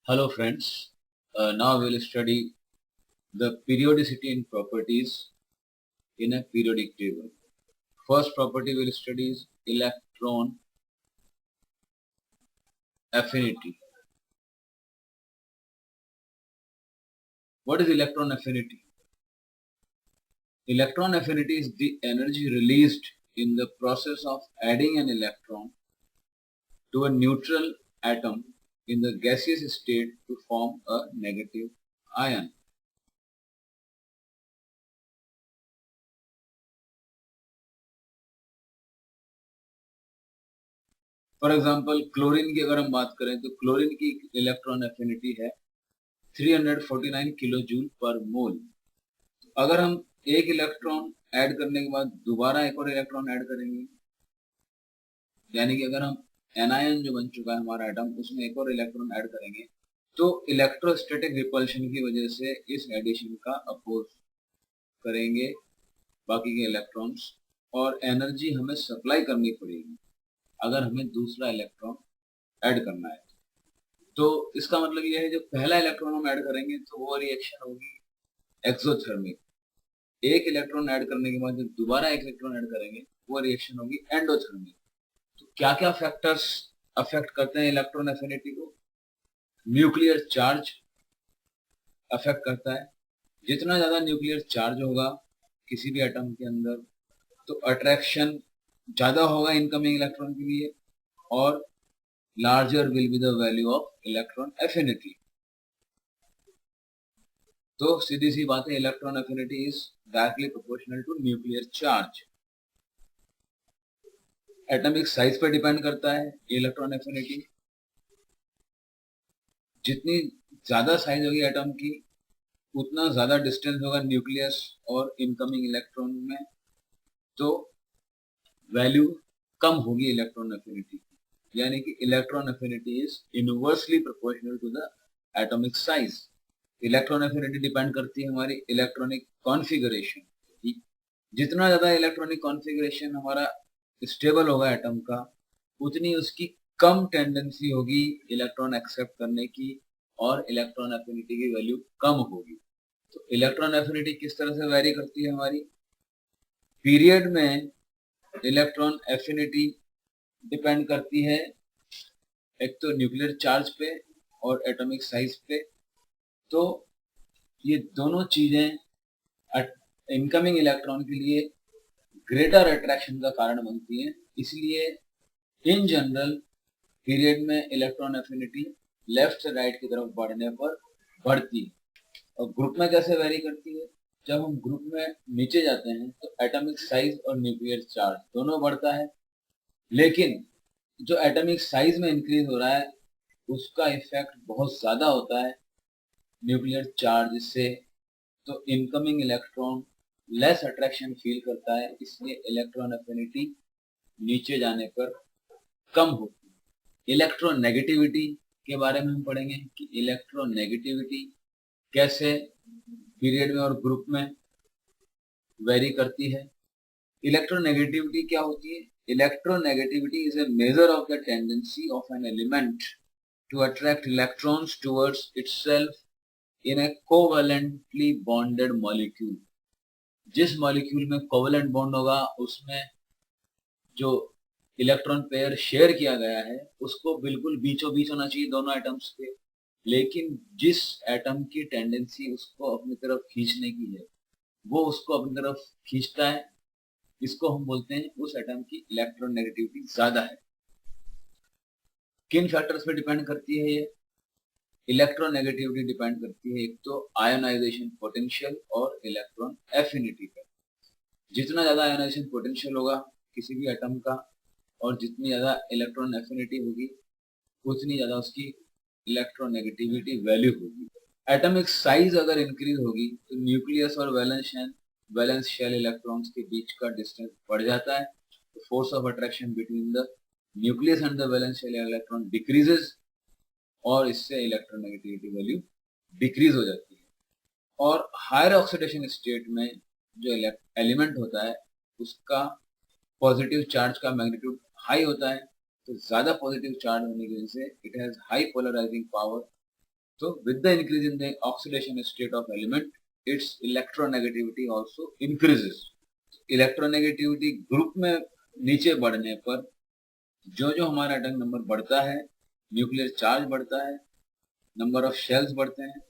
Hello friends, now we will study the periodicity and properties in a periodic table. First property we will study is electron affinity. What is electron affinity? Electron affinity is the energy released in the process of adding an electron to a neutral atom in the gaseous state to form a negative ion. For example chlorine की अगर हम बात करें तो chlorine की electron affinity है 349 kilo joule पर मोल। अगर हम एक इलेक्ट्रॉन ऐड करने के बाद दोबारा एक और इलेक्ट्रॉन ऐड करेंगे, यानी कि अगर हम एनायन जो बन चुका है हमारा एटम उसमें एक और इलेक्ट्रॉन ऐड करेंगे तो इलेक्ट्रोस्टैटिक रिपल्शन की वजह से इस एडिशन का अपोज करेंगे बाकी के इलेक्ट्रॉन्स और एनर्जी हमें सप्लाई करनी पड़ेगी अगर हमें दूसरा इलेक्ट्रॉन ऐड करना है। तो इसका मतलब यह है जो पहला इलेक्ट्रॉन हम ऐड करेंगे तो वो रिएक्शन होगी एक्सोथर्मिक। एक इलेक्ट्रॉन ऐड करने के बाद जब दोबारा एक इलेक्ट्रॉन ऐड करेंगे वो रिएक्शन होगी एंडोथर्मिक। तो क्या क्या फैक्टर्स अफेक्ट करते हैं इलेक्ट्रॉन एफिनिटी को? न्यूक्लियर चार्ज अफेक्ट करता है। जितना ज्यादा न्यूक्लियर चार्ज होगा किसी भी एटम के अंदर तो अट्रैक्शन ज्यादा होगा इनकमिंग इलेक्ट्रॉन के लिए और larger will be the value of electron affinity. तो सीधी सी बात है, electron affinity is directly proportional to nuclear charge. Atomic size पर डिपेंड करता है इलेक्ट्रॉन एफिनिटी। जितनी ज्यादा साइज होगी एटम की उतना ज्यादा डिस्टेंस होगा न्यूक्लियस और इनकमिंग इलेक्ट्रॉन में, तो वैल्यू कम होगी इलेक्ट्रॉन एफिनिटी की। यानी कि electron affinity is inversely proportional to the atomic size. Electron affinity depend करती है हमारी इलेक्ट्रॉनिक कॉन्फ़िगरेशन। जितना ज्यादा इलेक्ट्रॉनिक कॉन्फ़िगरेशन हमारा स्टेबल होगा एटम का उतनी उसकी कम टेंडेंसी होगी इलेक्ट्रॉन एक्सेप्ट करने की और इलेक्ट्रॉन एफिनिटी की वैल्यू कम होगी। तो इलेक्ट्रॉन एफिनिटी किस तरह से वेरी करती है हमारी पीरियड में? इलेक्ट्रॉन एफिनिटी डिपेंड करती है एक तो न्यूक्लियर चार्ज पे और एटॉमिक साइज पे। तो ये दोनों चीजें इनकमिंग इलेक्ट्रॉन के लिए ग्रेटर अट्रैक्शन का कारण बनती हैं। इसलिए इन जनरल पीरियड में इलेक्ट्रॉन एफिनिटी लेफ्ट से राइट की तरफ बढ़ने पर बढ़ती है। और ग्रुप में कैसे वेरी करती है? जब हम ग्रुप में नीचे जाते हैं तो एटॉमिक साइज और न्यूक्लियर चार्ज दोनों बढ़ता है, लेकिन जो एटॉमिक साइज में इंक्रीज हो रहा है उसका इफेक्ट बहुत ज्यादा होता है न्यूक्लियर चार्ज से। तो incoming electron less attraction feel करता है, इसलिए इलेक्ट्रॉन एफिनिटी नीचे जाने पर कम होती है। इलेक्ट्रोनेगेटिविटी के बारे में हम पढ़ेंगे कि इलेक्ट्रोनेगेटिविटी कैसे पीरियड में और ग्रुप में वेरी करती है। इलेक्ट्रोनेगेटिविटी क्या होती है? Electronegativity is a measure of the tendency of an element to attract electrons towards itself in a covalently bonded molecule। जिस मॉलिक्यूल में कोवेलेंट बॉन्ड होगा उसमें जो इलेक्ट्रॉन पेयर शेयर किया गया है उसको बिल्कुल बीचों बीच होना चाहिए दोनों एटम्स के, लेकिन जिस एटम की टेंडेंसी उसको अपनी तरफ खींचने की है वो उसको अपनी तरफ खींचता है, इसको हम बोलते हैं उस एटम की इलेक्ट्रोनेगेटिविटी ज्यादा है। किन फैक्टर्स पे डिपेंड करती है ये इलेक्ट्रोनेगेटिविटी? डिपेंड करती है एक तो आयोनाइजेशन पोटेंशियल और इलेक्ट्रॉन एफिनिटी पर। जितना ज्यादा आयोनाइजेशन पोटेंशियल होगा किसी भी एटम का और जितनी ज्यादा इलेक्ट्रॉन एफिनिटी होगी उतनी ज्यादा उसकी इलेक्ट्रोनेगेटिविटी वैल्यू होगी। एटॉमिक साइज अगर इंक्रीज होगी तो न्यूक्लियस और वैलेंस शेल इलेक्ट्रॉन्स के बीच का डिस्टेंस बढ़ जाता है। तो force of attraction between the nucleus and the valence shell electron decreases और इससे इलेक्ट्रोनेगेटिविटी वैल्यू डिक्रीज हो जाती है। और हायर ऑक्सीडेशन स्टेट में जो एलिमेंट होता है उसका पॉजिटिव चार्ज का मैग्नीट्यूड हाई होता है, तो ज्यादा पॉजिटिव चार्ज होने की वजह से it has high polarising power So with the increase in the oxidation state of element, its electronegativity also increases. Electronegativity group में नीचे बढ़ने पर जो जो हमारा एटॉमिक नंबर बढ़ता है, न्यूक्लियर चार्ज बढ़ता है, नंबर ऑफ शेल्स बढ़ते हैं,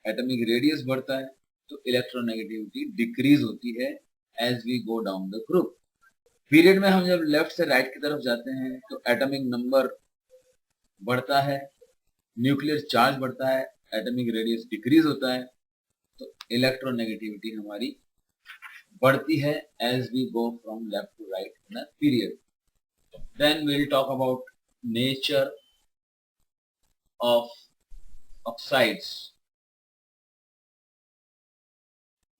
एटॉमिक रेडियस बढ़ता है, तो इलेक्ट्रोनेगेटिविटी डिक्रीज होती है as we go down the group. Period में हम जब लेफ्ट से राइट की तरफ जाते हैं तो एटॉमिक नंबर बढ़ता है, न्यूक्लियर चार्ज बढ़ता है, एटॉमिक रेडियस डिक्रीज होता है, तो इलेक्ट्रोनेगेटिविटी हमारी बढ़ती है as we go from left to right in a period. Then we will talk about nature of oxides.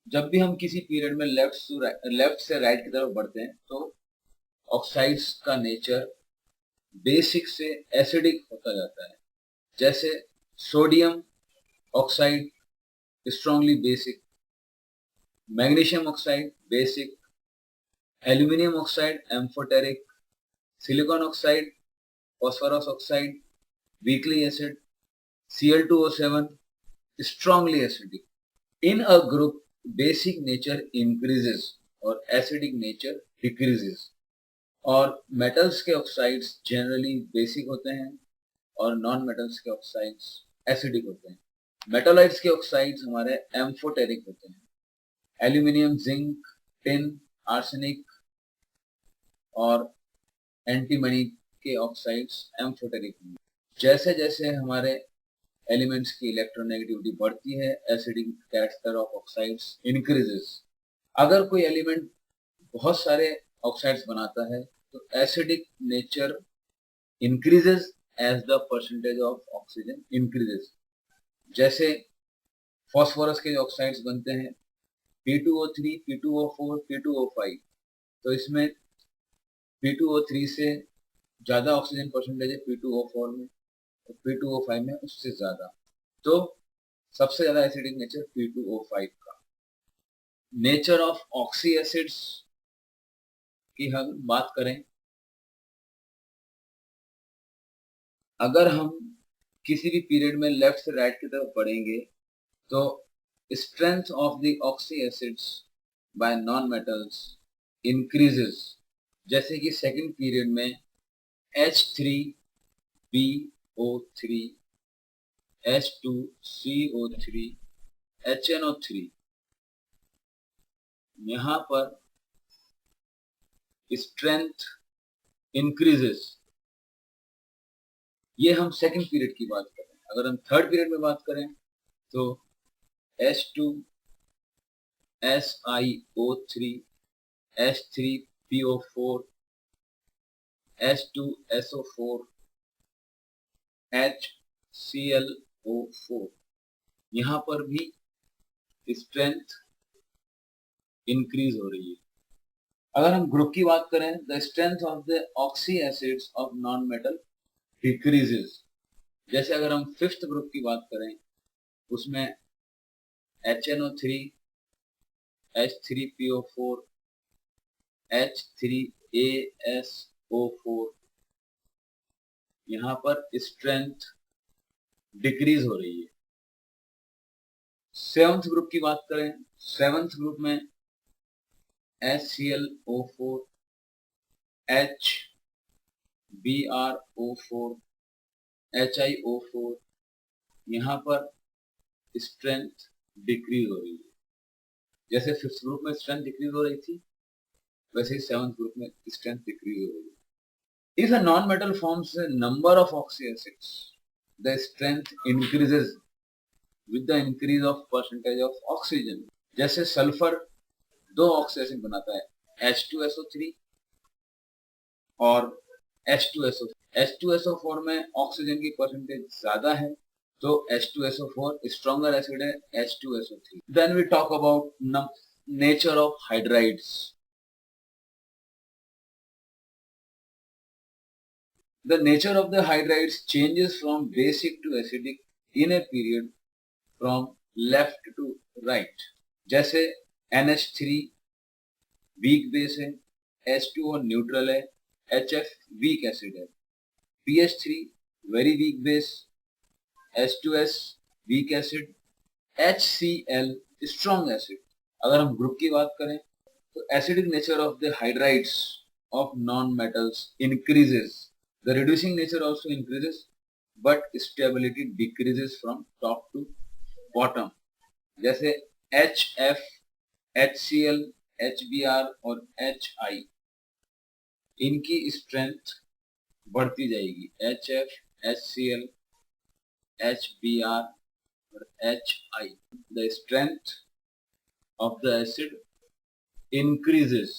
जब भी हम किसी पीरियड में लेफ्ट से राइट की तरफ बढ़ते हैं तो ऑक्साइड्स का नेचर बेसिक से एसिडिक होता जाता है। जैसे sodium oxide strongly basic, magnesium oxide basic, aluminium oxide amphoteric, silicon oxide, phosphorus oxide weekly acid, Cl2O7 strongly acidic. In a group, basic nature increases और acidic nature decreases. और metals के oxides generally basic होते हैं और non metals के oxides acidic होते हैं। मेटालाइट्स के oxides हमारे एम्फोटेरिक होते हैं। एल्यूमिनियम, जिंक, टिन, आर्सेनिक और एंटीमनी के ऑक्साइड्स एम्फोटेरिक होंगे। जैसे जैसे हमारे एलिमेंट्स की इलेक्ट्रोनेगेटिविटी बढ़ती है, acidic character of oxides increases. अगर कोई एलिमेंट बहुत सारे ऑक्साइड्स बनाता है तो acidic nature increases as the percentage of oxygen increases. जैसे फॉस्फोरस के जो ऑक्साइड्स बनते हैं P2O3, P2O4, P2O5, तो इसमें P2O3 से ज्यादा ऑक्सीजन परसेंटेज है P2O4 में, P2O5 में उससे ज्यादा, तो सबसे ज्यादा एसिडिक नेचर P2O5 का। नेचर ऑफ ऑक्सी एसिड्स की हम बात करें, अगर हम किसी भी पीरियड में लेफ्ट से राइट की तरफ बढ़ेंगे तो strength of the oxy acids bye non metals increases. जैसे कि सेकंड पीरियड में H3BO3, H2CO3, HNO3, यहाँ पर स्ट्रेंथ इंक्रीजेस। ये हम सेकंड पीरियड की बात कर रहे हैं। अगर हम थर्ड पीरियड में बात करें तो H2SiO3, H3PO4, H2SO4, HClO4, यहाँ पर भी स्ट्रेंथ इंक्रीज हो रही है। अगर हम ग्रुप की बात करें, the strength of the oxy acids of non metal decreases. जैसे अगर हम फिफ्थ ग्रुप की बात करें, उसमें HNO3, H3PO4, H3ASO4, यहाँ पर स्ट्रेंथ डिक्रीज हो रही है। सेवंथ ग्रुप की बात करें, सेवंथ ग्रुप में HClO4, HBrO4, HiO4, यहाँ पर स्ट्रेंथ डिक्रीज हो रही है। जैसे फिफ्थ ग्रुप में स्ट्रेंथ डिक्रीज हो रही थी, वैसे ही सेवंथ ग्रुप में स्ट्रेंथ डिक्रीज हो रही है। If a non-metal forms a number of oxy acids, the strength increases with the increase of percentage of oxygen. जैसे सल्फर दो ऑक्सी एसिड बनाता है, H2SO3 और H2SO4। H2SO4 में ऑक्सीजन की परसेंटेज ज्यादा है, तो H2SO4 स्ट्रॉन्गर एसिड है H2SO3। Then we talk about nature of hydrides. The nature of the hydrides changes from basic to acidic in a period from left to right. जैसे NH3 weak base है, H2O neutral है, HF week acid है, PH3 very weak base, H2S weak acid, HCl strong acid. अगर हम group की बात करें तो acidic nature of the hydrides of non metals increases, the reducing nature also increases but stability decreases from top to bottom. जैसे HF, HCl, HBr और HI, इनकी strength बढ़ती जाएगी। HF, HCl, HBr और HI, the strength of the acid increases